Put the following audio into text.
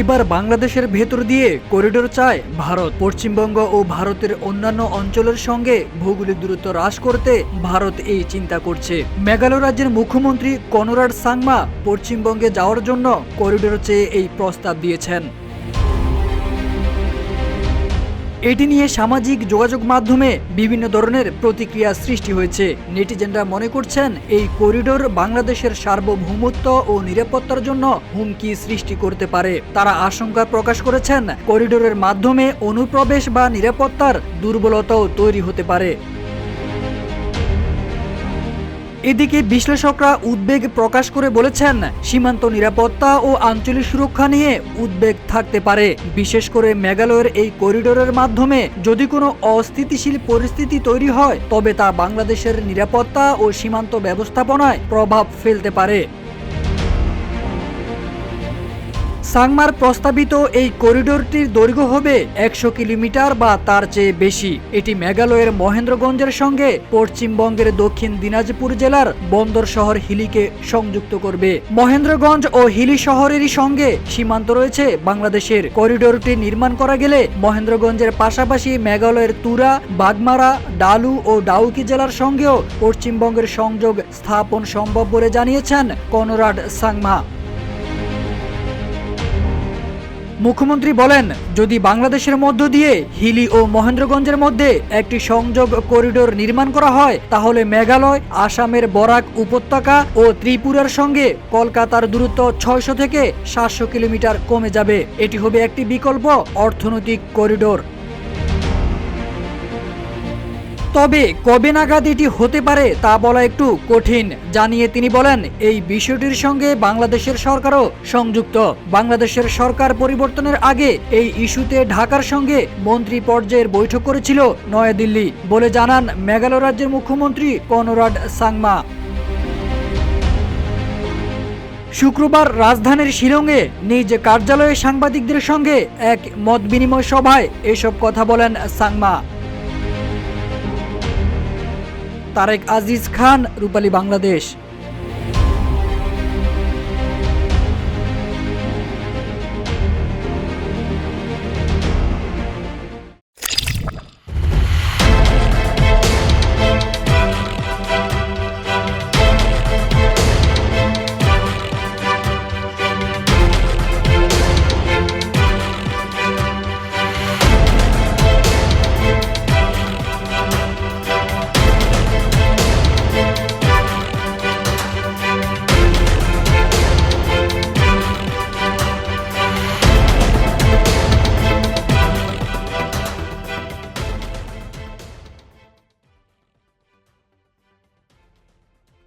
এবার বাংলাদেশের ভেতর দিয়ে করিডোর চায় ভারত। পশ্চিমবঙ্গ ও ভারতের অন্যান্য অঞ্চলের সঙ্গে ভৌগোলিক দূরত্ব হ্রাস করতে ভারত এই চিন্তা করছে। মেঘালয় রাজ্যের মুখ্যমন্ত্রী কনরাড সাংমা পশ্চিমবঙ্গে যাওয়ার জন্য করিডোর চেয়ে এই প্রস্তাব দিয়েছেন। এটি নিয়ে সামাজিক যোগাযোগ মাধ্যমে বিভিন্ন ধরনের প্রতিক্রিয়া সৃষ্টি হয়েছে। নেটিজেনরা মনে করছেন এই করিডোর বাংলাদেশের সার্বভৌমত্ব ও নিরাপত্তার জন্য হুমকি সৃষ্টি করতে পারে। তারা আশঙ্কা প্রকাশ করেছেন করিডোরের মাধ্যমে অনুপ্রবেশ বা নিরাপত্তার দুর্বলতাও তৈরি হতে পারে। এদিকে বিশ্লেষকরা উদ্বেগ প্রকাশ করে বলেছেন, সীমান্ত নিরাপত্তা ও আঞ্চলিক সুরক্ষা নিয়ে উদ্বেগ থাকতে পারে। বিশেষ করে মেঘালয়ের এই করিডোরের মাধ্যমে যদি কোনো অস্থিতিশীল পরিস্থিতি তৈরি হয় তবে তা বাংলাদেশের নিরাপত্তা ও সীমান্ত ব্যবস্থাপনায় প্রভাব ফেলতে পারে। সাংমার প্রস্তাবিত এই করিডোরটির দৈর্ঘ্য হবে ১০০ কিলোমিটার বা তার চেয়ে বেশি। এটি মেঘালয়ের মহেন্দ্রগঞ্জের সঙ্গে পশ্চিমবঙ্গের দক্ষিণ দিনাজপুর জেলার বন্দর শহর হিলিকে সংযুক্ত করবে। মহেন্দ্রগঞ্জ ও হিলি শহরেরই সঙ্গে সীমান্ত রয়েছে বাংলাদেশের। করিডোরটি নির্মাণ করা গেলে মহেন্দ্রগঞ্জের পাশাপাশি মেঘালয়ের তুরা, বাগমারা, ডালু ও ডাউকি জেলার সঙ্গেও পশ্চিমবঙ্গের সংযোগ স্থাপন সম্ভব বলে জানিয়েছেন কনরাড সাংমা। মুখ্যমন্ত্রী বলেন, যদি বাংলাদেশের মধ্য দিয়ে হিলি ও মহেন্দ্রগঞ্জের মধ্যে একটি সংযোগ করিডোর নির্মাণ করা হয় তাহলে মেঘালয়, আসামের বরাক উপত্যকা ও ত্রিপুরার সঙ্গে কলকাতার দূরত্ব ৬০০ থেকে ৭০০ কিলোমিটার কমে যাবে। এটি হবে একটি বিকল্প অর্থনৈতিক করিডোর। তবে কবে নাগাদ এটি হতে পারে তা বলা একটু কঠিন জানিয়ে তিনি বলেন, এই বিষয়টির সঙ্গে বাংলাদেশের সরকারও সংযুক্ত। বাংলাদেশের সরকার পরিবর্তনের আগে এই ইস্যুতে ঢাকার সঙ্গে মন্ত্রী পর্যায়ের বৈঠক করেছিল নয়াদিল্লি বলে জানান মেঘালয় রাজ্যের মুখ্যমন্ত্রী কনরাড সাংমা। শুক্রবার রাজধানীর শিলংয়ে নিজ কার্যালয়ে সাংবাদিকদের সঙ্গে এক মতবিনিময় সভায় এসব কথা বলেন সাংমা। তারেক আজিজ খান, রূপালী বাংলাদেশ।